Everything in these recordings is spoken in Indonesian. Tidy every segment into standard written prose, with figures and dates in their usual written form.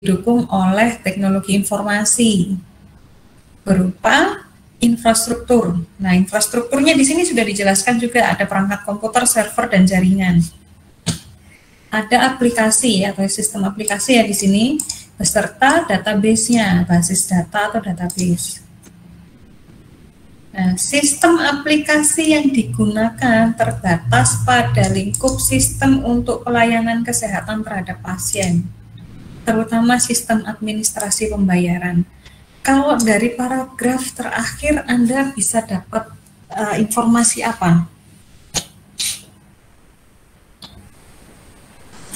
didukung oleh teknologi informasi berupa infrastruktur. Nah, infrastrukturnya di sini sudah dijelaskan juga, ada perangkat komputer, server, dan jaringan. Ada aplikasi atau sistem aplikasi ya di sini, beserta database-nya, basis data atau database. Nah, sistem aplikasi yang digunakan terbatas pada lingkup sistem untuk pelayanan kesehatan terhadap pasien, terutama sistem administrasi pembayaran. Kalau dari paragraf terakhir Anda bisa dapat informasi apa?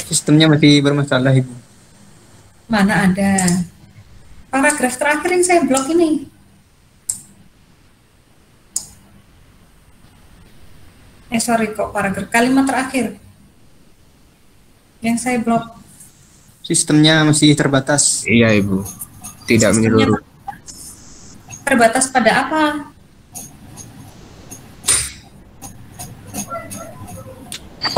Sistemnya masih bermasalah, Ibu. Mana ada? Paragraf terakhir yang saya blok ini. Sorry kok, paragraf kalimat terakhir yang saya blok. Sistemnya masih terbatas. Iya, Ibu. Tidak menyeluruh. Terbatas pada apa?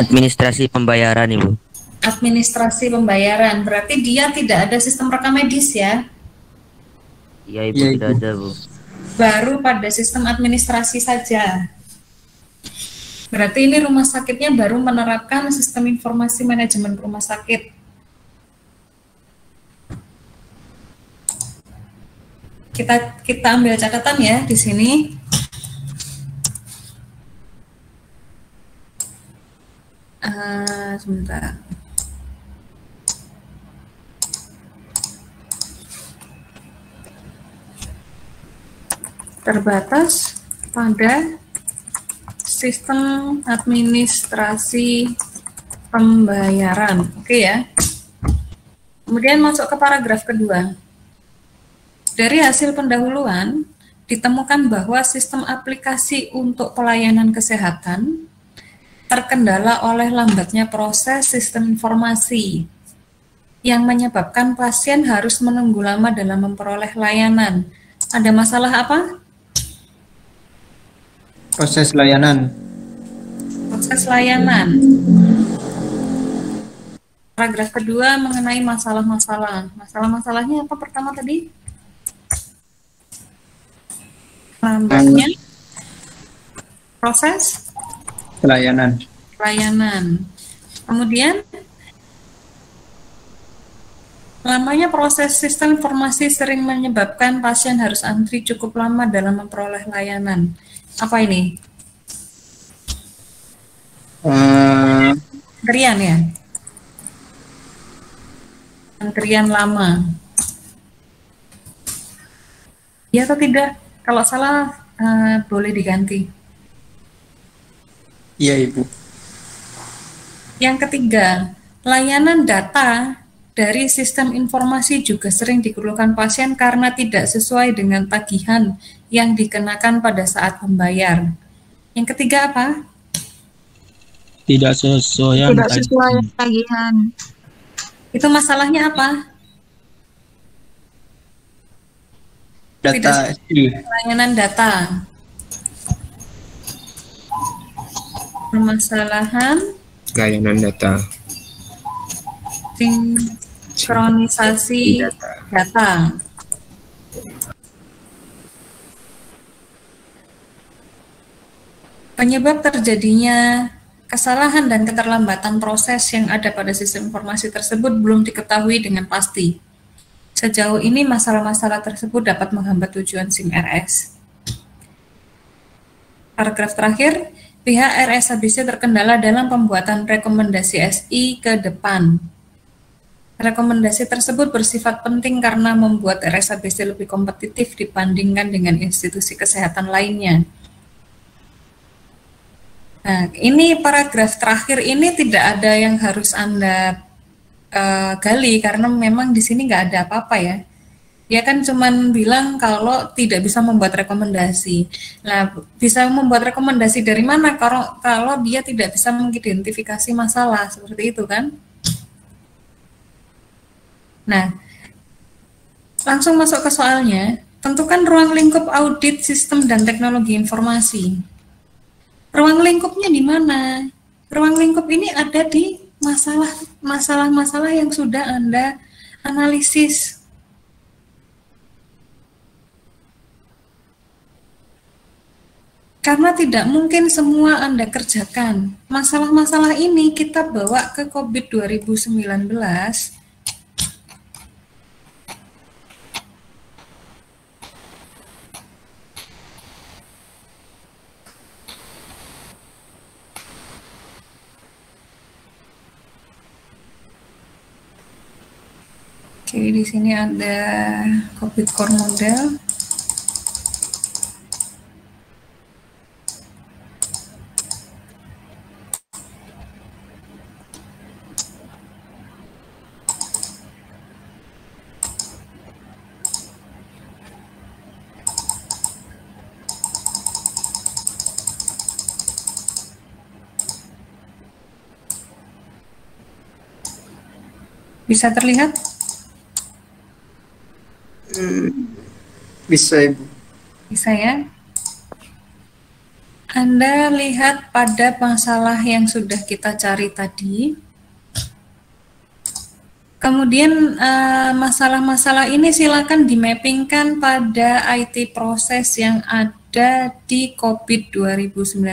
Administrasi pembayaran, Ibu. Administrasi pembayaran. Berarti dia tidak ada sistem rekam medis ya? Iya, Ibu, Iya, tidak Ibu. ada, Bu. Baru pada sistem administrasi saja. Berarti ini rumah sakitnya baru menerapkan sistem informasi manajemen rumah sakit. Kita ambil catatan ya di sini. Sebentar. Terbatas pada sistem administrasi pembayaran. Oke ya. Kemudian masuk ke paragraf kedua. Dari hasil pendahuluan, ditemukan bahwa sistem aplikasi untuk pelayanan kesehatan terkendala oleh lambatnya proses sistem informasi yang menyebabkan pasien harus menunggu lama dalam memperoleh layanan. Ada masalah apa? Proses layanan. Proses layanan. Paragraf kedua mengenai masalah-masalah. Masalah-masalahnya apa pertama tadi? Lambatnya proses Pelayanan. Kemudian lamanya proses sistem informasi sering menyebabkan pasien harus antri cukup lama dalam memperoleh layanan. Apa ini? Antrian ya? Antrian lama. Ya atau tidak? Kalau salah boleh diganti. Iya, Ibu. Yang ketiga, layanan data dari sistem informasi juga sering dikeluhkan pasien karena tidak sesuai dengan tagihan yang dikenakan pada saat membayar. Yang ketiga apa? Tidak sesuai tagihan. Itu masalahnya apa? Data. Layanan data. Permasalahan Layanan data. sinkronisasi data. Penyebab terjadinya kesalahan dan keterlambatan proses yang ada pada sistem informasi tersebut belum diketahui dengan pasti. Sejauh ini masalah-masalah tersebut dapat menghambat tujuan SIM-RS. Paragraf terakhir, pihak RSABC terkendala dalam pembuatan rekomendasi SI ke depan. Rekomendasi tersebut bersifat penting karena membuat RSABC lebih kompetitif dibandingkan dengan institusi kesehatan lainnya. Nah, ini paragraf terakhir ini tidak ada yang harus Anda gali karena memang di sini nggak ada apa-apa ya. Dia kan cuman bilang kalau tidak bisa membuat rekomendasi. Nah, bisa membuat rekomendasi dari mana kalau dia tidak bisa mengidentifikasi masalah seperti itu kan? Nah, langsung masuk ke soalnya. Tentukan ruang lingkup audit sistem dan teknologi informasi. Ruang lingkupnya di mana? Ruang lingkup ini ada di masalah-masalah yang sudah Anda analisis. Karena tidak mungkin semua Anda kerjakan. Masalah-masalah ini kita bawa ke COVID 2019. Oke, di sini ada COVID core model. Bisa terlihat? Bisa, Ibu. Bisa ya? Anda lihat pada masalah yang sudah kita cari tadi. Kemudian masalah-masalah ini silakan dimappingkan pada IT proses yang ada di COVID 2019.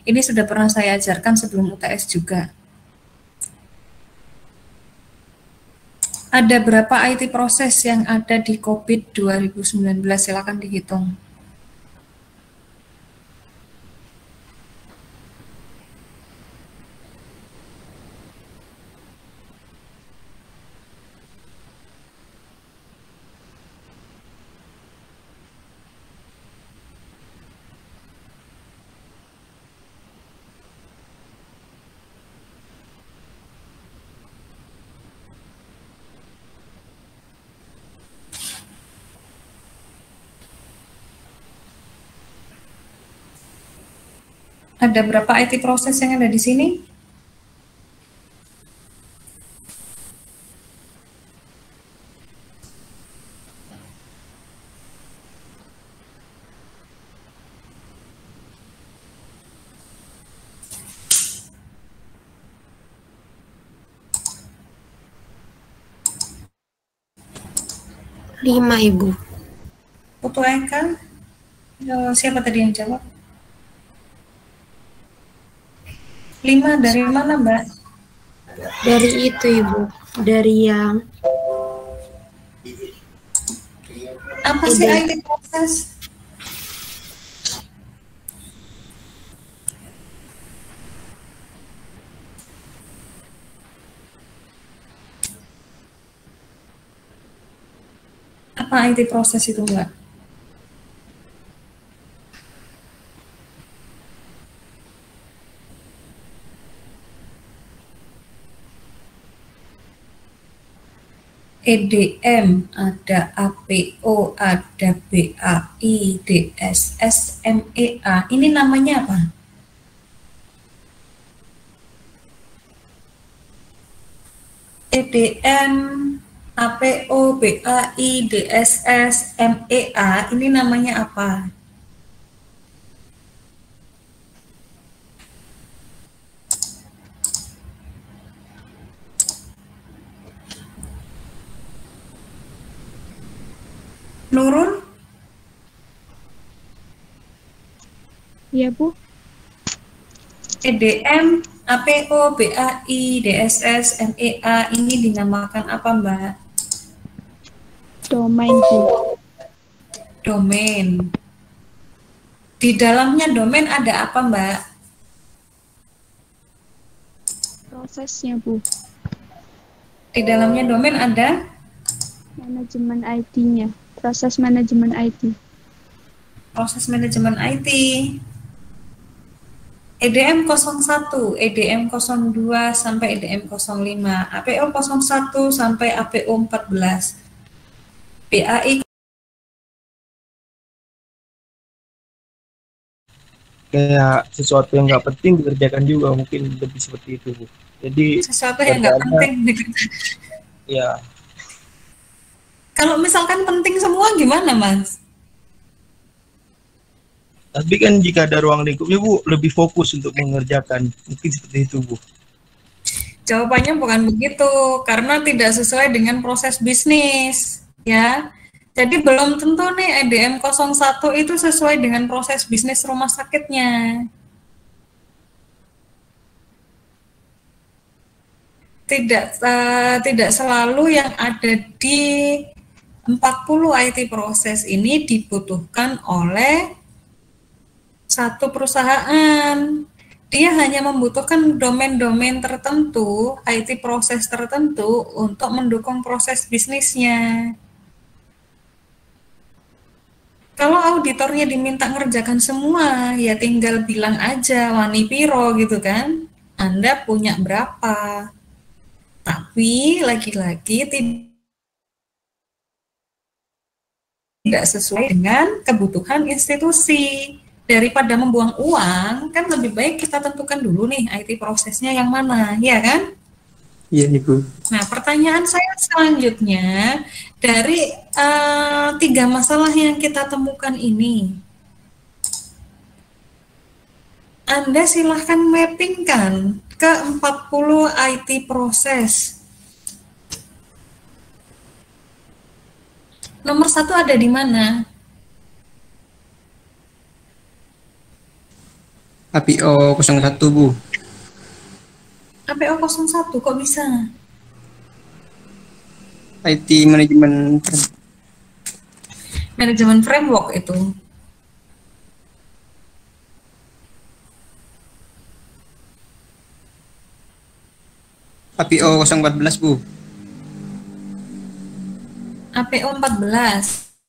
Ini sudah pernah saya ajarkan sebelum UTS juga. Ada berapa IT proses yang ada di COVID 2019? Silakan dihitung. Ada berapa IT proses yang ada di sini? Lima, Ibu. Putu Eka? Siapa tadi yang jawab? 5 dari mana, Mbak? Dari itu, Ibu. Dari yang Apa sih IT proses? Apa IT proses itu, Mbak? EDM, ada APO, ada BAI, DSS, MEA. Ini namanya apa? EDM, APO, BAI, DSS, MEA. Ini namanya apa? Nurun? Iya, Bu. EDM, APO, BAI, DSS, MEA ini dinamakan apa, Mbak? Domain, Bu. Domain. Di dalamnya domain ada apa, Mbak? Prosesnya, Bu. Di dalamnya domain ada Manajemen IT-nya. Proses manajemen IT. proses manajemen IT. EDM 01, EDM 02 sampai EDM 05, APO 01 sampai APO 14. BAI Kayak sesuatu yang nggak penting dikerjakan juga, mungkin lebih seperti itu, Bu. Jadi sesuatu yang nggak kerjaannya, penting. ya Kalau misalkan penting semua gimana, Mas? tapi kan jika ada ruang lingkupnya, Bu, lebih fokus untuk mengerjakan, mungkin seperti itu, Bu. Jawabannya bukan begitu, karena tidak sesuai dengan proses bisnis, ya. Jadi belum tentu nih EDM 01 itu sesuai dengan proses bisnis rumah sakitnya. Tidak selalu yang ada di 40 IT proses ini dibutuhkan oleh satu perusahaan. Dia hanya membutuhkan domain-domain tertentu, IT proses tertentu untuk mendukung proses bisnisnya. Kalau auditornya diminta ngerjakan semua, ya tinggal bilang aja wani piro gitu kan. Anda punya berapa? Tapi lagi-lagi tidak sesuai dengan kebutuhan institusi. Daripada membuang uang, kan lebih baik kita tentukan dulu nih IT prosesnya yang mana, ya kan? Iya, Ibu. Nah, pertanyaan saya selanjutnya, dari 3 masalah yang kita temukan ini, Anda silahkan mappingkan ke 40 IT proses. Nomor 1 ada di mana? APO 01, Bu. APO 01 kok bisa? IT manajemen. Manajemen framework itu. APO 014, Bu. APO 14.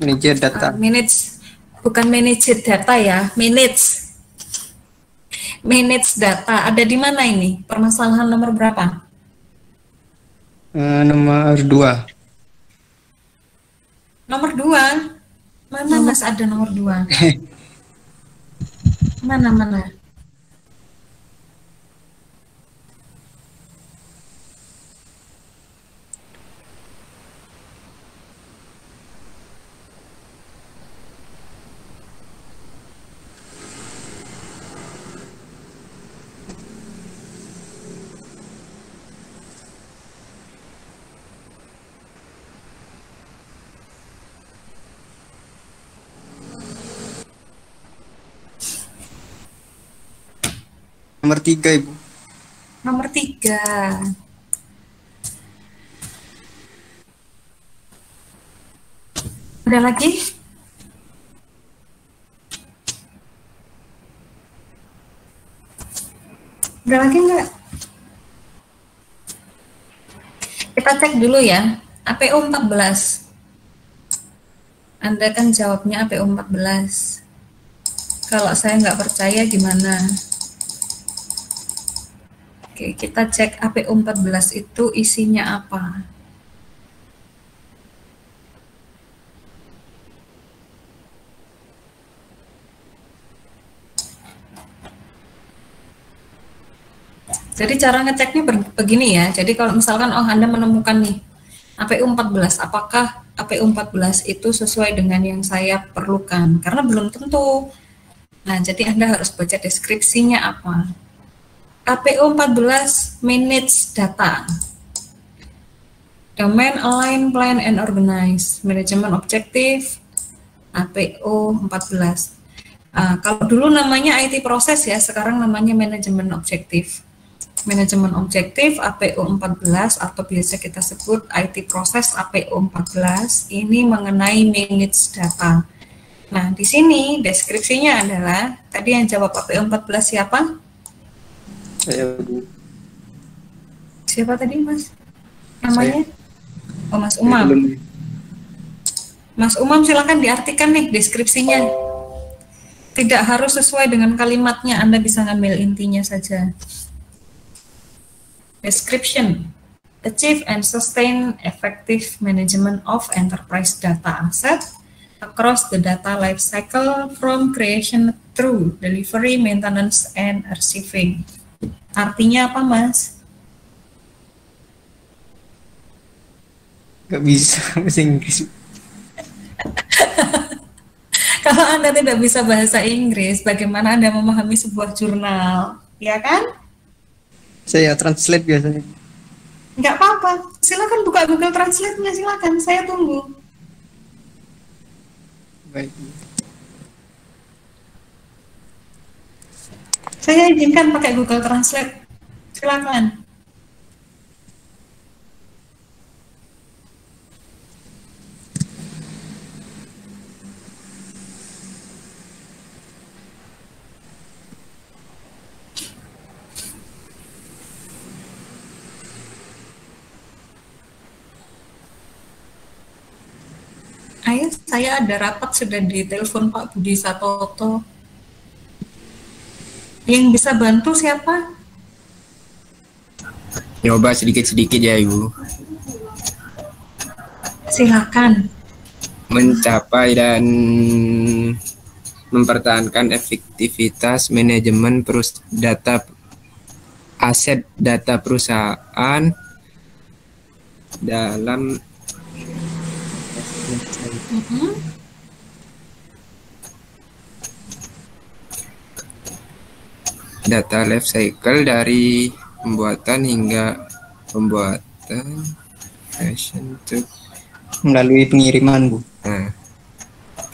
Manajer data. Bukan manage data ya, manage data. Ada di mana ini? Permasalahan nomor berapa? Nomor 2. Nomor 2? Mana Mas ada nomor 2? Mana? Nomor 3, Ibu. Nomor 3. Ada lagi? Ada lagi enggak? Kita cek dulu ya. APO 14. Anda kan jawabnya APO 14. Kalau saya nggak percaya gimana? Oke, kita cek APO 14 itu isinya apa. Jadi cara ngeceknya begini ya. Jadi kalau misalkan Anda menemukan nih APO 14, apakah APO 14 itu sesuai dengan yang saya perlukan? Karena belum tentu. Nah, jadi Anda harus baca deskripsinya apa. APO 14 manage data. Domain align, plan and organize. Manajemen objektif APO 14. Kalau dulu namanya IT proses ya, sekarang namanya manajemen objektif. Manajemen objektif APO 14 atau biasa kita sebut IT proses APO 14 ini mengenai manage data. Nah, di sini deskripsinya adalah tadi yang jawab APO 14 siapa? Saya, Bu. Siapa tadi, Mas? Namanya? Oh, Mas Saya Umam. belum. Mas Umam silakan diartikan nih deskripsinya. Tidak harus sesuai dengan kalimatnya, Anda bisa ngambil intinya saja. Description. Achieve and sustain effective management of enterprise data asset across the data life cycle from creation through delivery, maintenance, and archiving. Artinya apa, Mas? Gak bisa bahasa Inggris. Kalau Kalau Anda tidak bisa bahasa Inggris, bagaimana Anda memahami sebuah jurnal? Ya kan? Saya translate biasanya. Nggak apa-apa. Silakan buka Google Translate-nya, silakan. Saya tunggu. Baik. Saya izinkan pakai Google Translate. Silakan. Ayo, saya ada rapat sudah di telepon Pak Budi Satoto. Yang bisa bantu siapa? Nyoba sedikit-sedikit ya Ibu. Silakan. Mencapai dan mempertahankan efektivitas manajemen data aset data perusahaan dalam data life cycle dari pembuatan hingga pembuatan fashion to Melalui pengiriman, Bu. nah,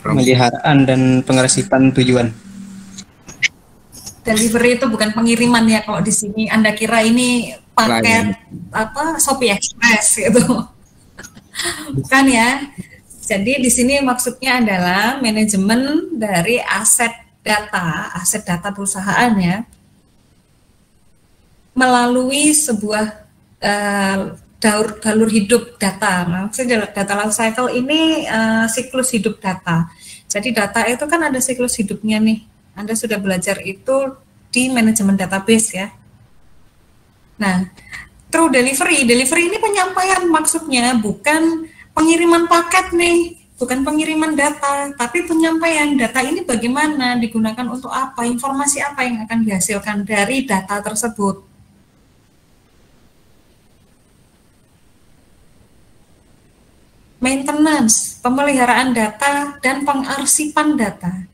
Pemeliharaan dan pengersipan tujuan. Delivery itu bukan pengiriman ya, kalau di sini Anda kira ini paket apa Shopee Express gitu. Bukan ya. Jadi di sini maksudnya adalah manajemen dari aset data perusahaan ya, melalui sebuah dalur hidup data. Maksudnya data life cycle ini siklus hidup data. Jadi data itu kan ada siklus hidupnya nih. Anda sudah belajar itu di manajemen database ya. Nah, through delivery ini penyampaian maksudnya, bukan pengiriman paket nih, bukan pengiriman data, tapi penyampaian data ini bagaimana, digunakan untuk apa, informasi apa yang akan dihasilkan dari data tersebut. Maintenance, pemeliharaan data, dan pengarsipan data.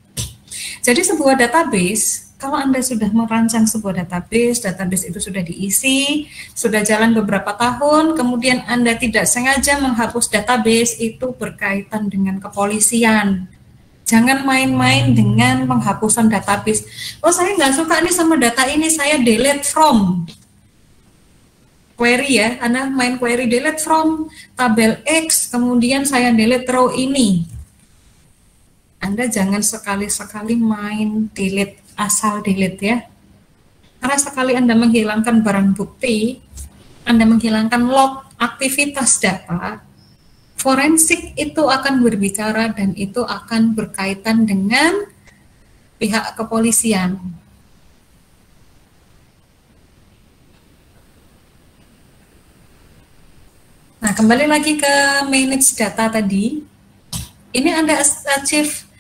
Jadi sebuah database, kalau Anda sudah merancang sebuah database itu sudah diisi, sudah jalan beberapa tahun, kemudian Anda tidak sengaja menghapus database, itu berkaitan dengan kepolisian. Jangan main-main dengan penghapusan database. Oh, saya nggak suka nih sama data ini, saya delete from. Query ya, Anda main query delete from tabel X, kemudian saya delete row ini. Anda jangan sekali-sekali main delete, asal delete ya. Karena sekali Anda menghilangkan barang bukti, Anda menghilangkan log aktivitas data, forensik itu akan berbicara dan itu akan berkaitan dengan pihak kepolisian. Nah, kembali lagi ke manage data tadi. Ini Anda achieve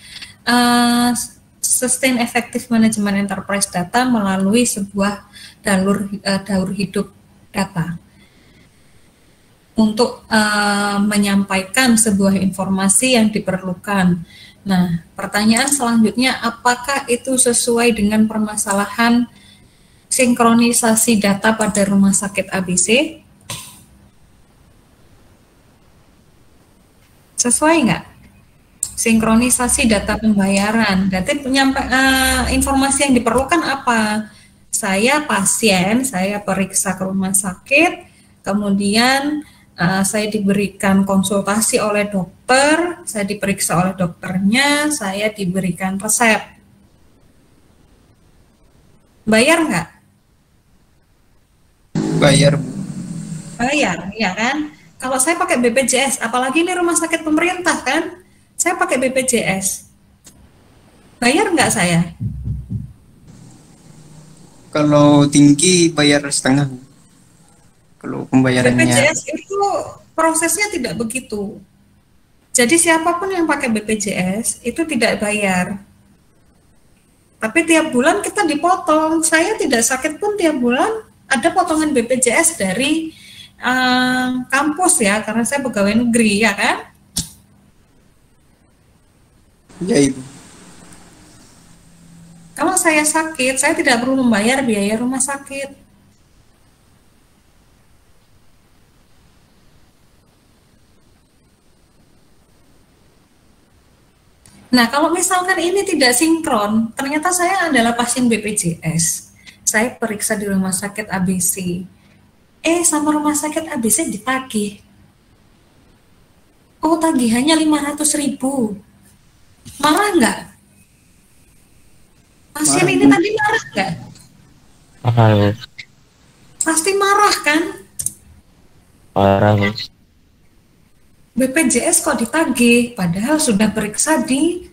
sustain effective management enterprise data melalui sebuah dalur hidup data untuk menyampaikan sebuah informasi yang diperlukan. Nah, pertanyaan selanjutnya, apakah itu sesuai dengan permasalahan sinkronisasi data pada rumah sakit ABC? Sesuai nggak? Sinkronisasi data pembayaran. Berarti informasi yang diperlukan apa? Saya pasien, saya periksa ke rumah sakit, kemudian saya diberikan konsultasi oleh dokter, saya diperiksa oleh dokternya, saya diberikan resep. Bayar nggak? Bayar. Bayar, ya kan? Kalau saya pakai BPJS, apalagi ini rumah sakit pemerintah kan, saya pakai BPJS. Bayar nggak saya? Kalau tinggi bayar setengah. Kalau pembayarannya BPJS itu prosesnya tidak begitu. Jadi siapapun yang pakai BPJS itu tidak bayar. Tapi tiap bulan kita dipotong. Saya tidak sakit pun tiap bulan ada potongan BPJS dari kampus ya, karena saya pegawai negeri ya kan. ya Ibu. Kalau saya sakit, saya tidak perlu membayar biaya rumah sakit. Nah, kalau misalkan ini tidak sinkron, ternyata saya adalah pasien BPJS. Saya periksa di rumah sakit ABC. Sama rumah sakit ABC ditagih. Oh, tagihannya 500.000. Marah nggak? Pasien ini tadi marah nggak? Marah, Bu. Pasti marah kan? Marah, Bu. BPJS kok ditagih, padahal sudah periksa di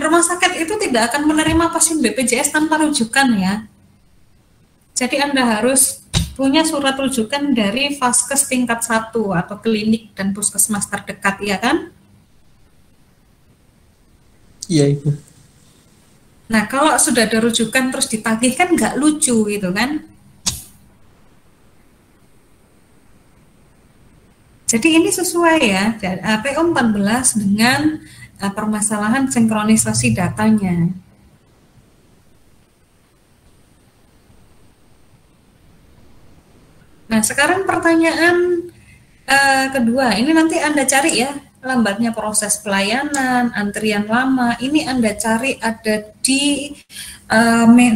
rumah sakit itu tidak akan menerima pasien BPJS tanpa rujukan ya. Jadi Anda harus punya surat rujukan dari Vaskes tingkat 1 atau klinik dan puskesmas terdekat, ya kan? Iya, Ibu. Nah, kalau sudah ada rujukan terus ditagih kan nggak lucu gitu kan? Jadi ini sesuai ya, PO 14 dengan permasalahan sinkronisasi datanya. Nah, sekarang pertanyaan kedua, ini nanti Anda cari ya, lambatnya proses pelayanan, antrian lama, ini Anda cari ada di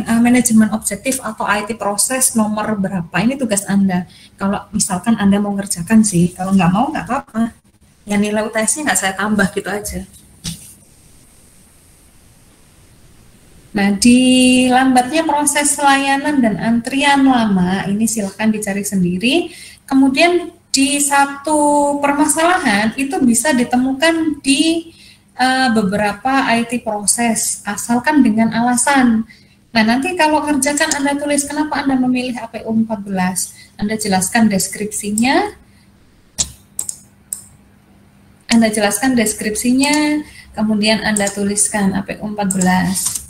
manajemen objektif atau IT proses nomor berapa, ini tugas Anda. Kalau misalkan Anda mau ngerjakan sih, kalau nggak mau nggak apa-apa. Ya nilai UTS-nya nggak saya tambah gitu aja. Nah, di lambatnya proses layanan dan antrian lama, ini silakan dicari sendiri. Kemudian di satu permasalahan itu bisa ditemukan di beberapa IT proses, asalkan dengan alasan. Nah, nanti kalau kerjakan Anda tulis kenapa Anda memilih APO 14. Anda jelaskan deskripsinya. Kemudian Anda tuliskan APO 14.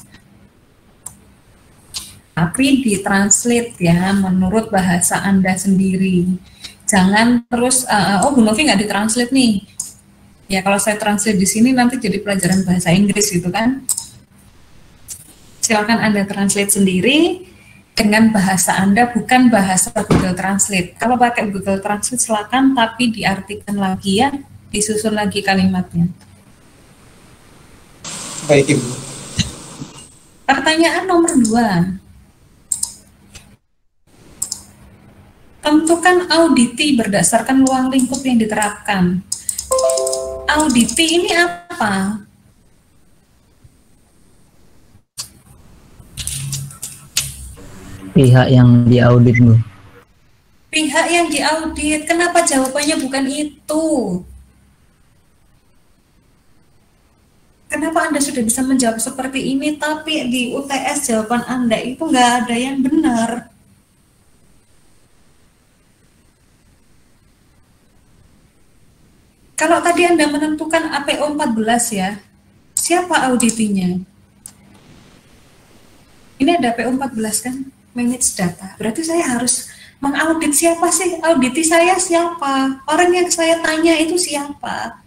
Tapi ditranslate ya menurut bahasa Anda sendiri. Jangan terus, Bu Novi nggak ditranslate nih. Ya kalau saya translate di sini nanti jadi pelajaran bahasa Inggris gitu kan. Silakan Anda translate sendiri dengan bahasa Anda, bukan bahasa Google Translate. Kalau pakai Google Translate silakan, tapi diartikan lagi ya, disusun lagi kalimatnya. Baik, Ibu. Pertanyaan nomor 2. Tentukan auditi berdasarkan ruang lingkup yang diterapkan. Auditi ini apa? Pihak yang diaudit, Bu. Pihak yang diaudit. Kenapa jawabannya bukan itu? Kenapa Anda sudah bisa menjawab seperti ini, tapi di UTS jawaban Anda itu nggak ada yang benar? Kalau tadi Anda menentukan APO 14 ya, siapa auditinya? Ini ada APO 14 kan, manage data. Berarti saya harus mengaudit siapa sih? Auditi saya siapa? Orang yang saya tanya itu siapa?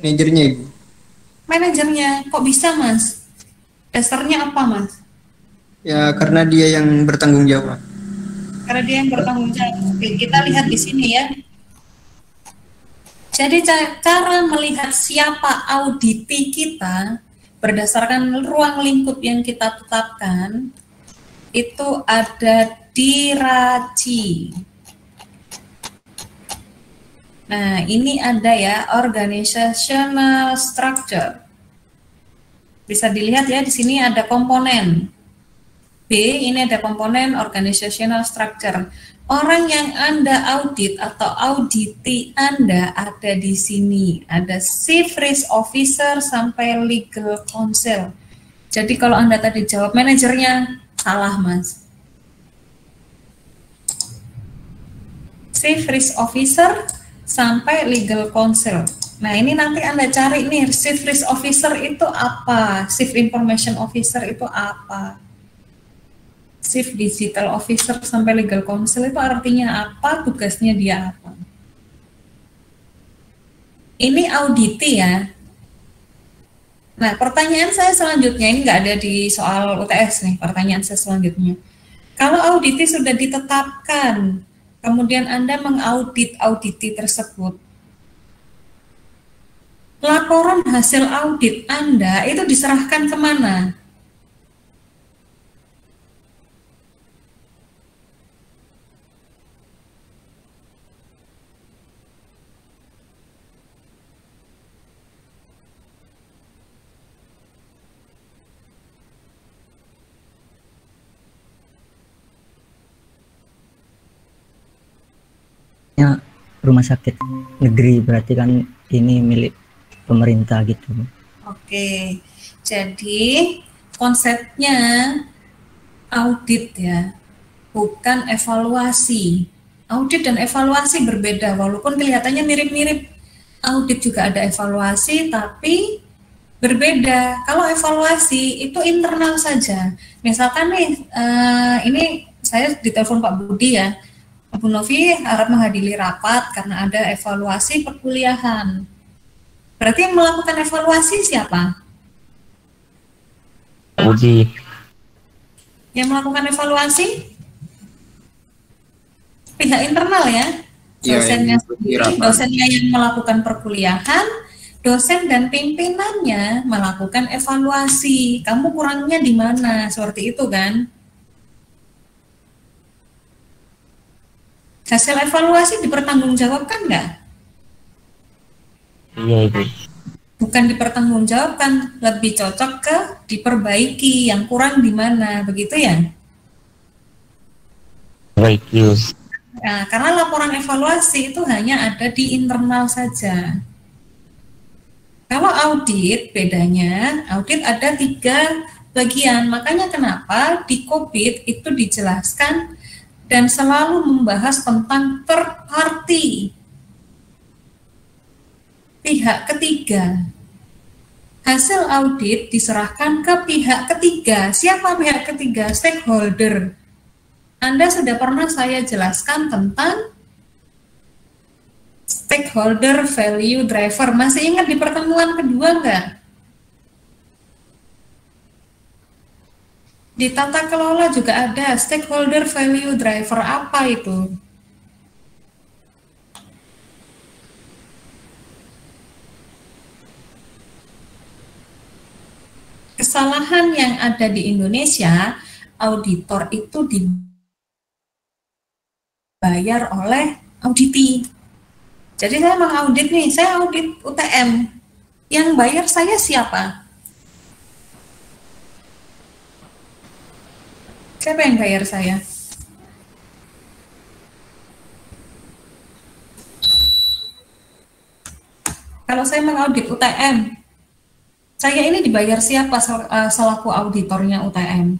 Manajernya, Ibu. Manajernya. Kok bisa, Mas? Dasarnya apa, Mas? Ya karena dia yang bertanggung jawab. Karena dia yang bertanggung jawab. Oke, kita lihat di sini ya. Jadi cara melihat siapa auditi kita berdasarkan ruang lingkup yang kita tetapkan itu ada di RACI. Nah, ini ada ya, organizational structure. Bisa dilihat ya, di sini ada komponen. B, ini ada komponen organizational structure. Orang yang Anda audit atau auditi Anda ada di sini. Ada Chief Risk Officer sampai Legal Counsel. Jadi kalau Anda tadi jawab manajernya, salah, Mas. Chief Risk Officer sampai Legal Counsel. Nah, ini nanti Anda cari nih, Chief Risk Officer itu apa? Chief Information Officer itu apa? Chief Digital Officer sampai Legal Counsel itu artinya apa? Tugasnya dia apa? Ini auditi ya. Nah, pertanyaan saya selanjutnya, ini nggak ada di soal UTS nih, pertanyaan saya selanjutnya. Kalau auditi sudah ditetapkan, kemudian Anda mengaudit auditi tersebut, laporan hasil audit Anda itu diserahkan kemana? Rumah sakit negeri, berarti kan ini milik pemerintah gitu. Oke, jadi konsepnya audit ya, bukan evaluasi. Audit dan evaluasi berbeda, walaupun kelihatannya mirip-mirip. Audit juga ada evaluasi, tapi berbeda. Kalau evaluasi itu internal saja. Misalkan nih, ini saya ditelepon Pak Budi ya, Bu Novi harap menghadiri rapat karena ada evaluasi perkuliahan. Berarti yang melakukan evaluasi siapa? Budi. Yang melakukan evaluasi? Pihak internal ya? Dosennya sendiri, dosennya yang melakukan perkuliahan, dosen dan pimpinannya melakukan evaluasi. Kamu kurangnya di mana? Seperti itu kan? Hasil evaluasi dipertanggungjawabkan nggak? Iya, Ibu. Bukan dipertanggungjawabkan, lebih cocok ke diperbaiki, yang kurang di mana, begitu ya? Baik, Nah, karena laporan evaluasi itu hanya ada di internal saja. Kalau audit, bedanya, audit ada 3 bagian, makanya kenapa di COVID itu dijelaskan dan selalu membahas tentang third party, pihak ketiga. Hasil audit diserahkan ke pihak ketiga. Siapa pihak ketiga? Stakeholder. Anda sudah pernah saya jelaskan tentang stakeholder value driver. Masih ingat di pertemuan kedua nggak? Di tata kelola juga ada stakeholder value driver. Apa itu? Kesalahan yang ada di Indonesia, auditor itu dibayar oleh auditi. Jadi saya mengaudit nih, saya audit UTM. Yang bayar saya siapa? Siapa yang bayar saya? Kalau saya mengaudit UTM, saya ini dibayar siapa selaku auditornya UTM?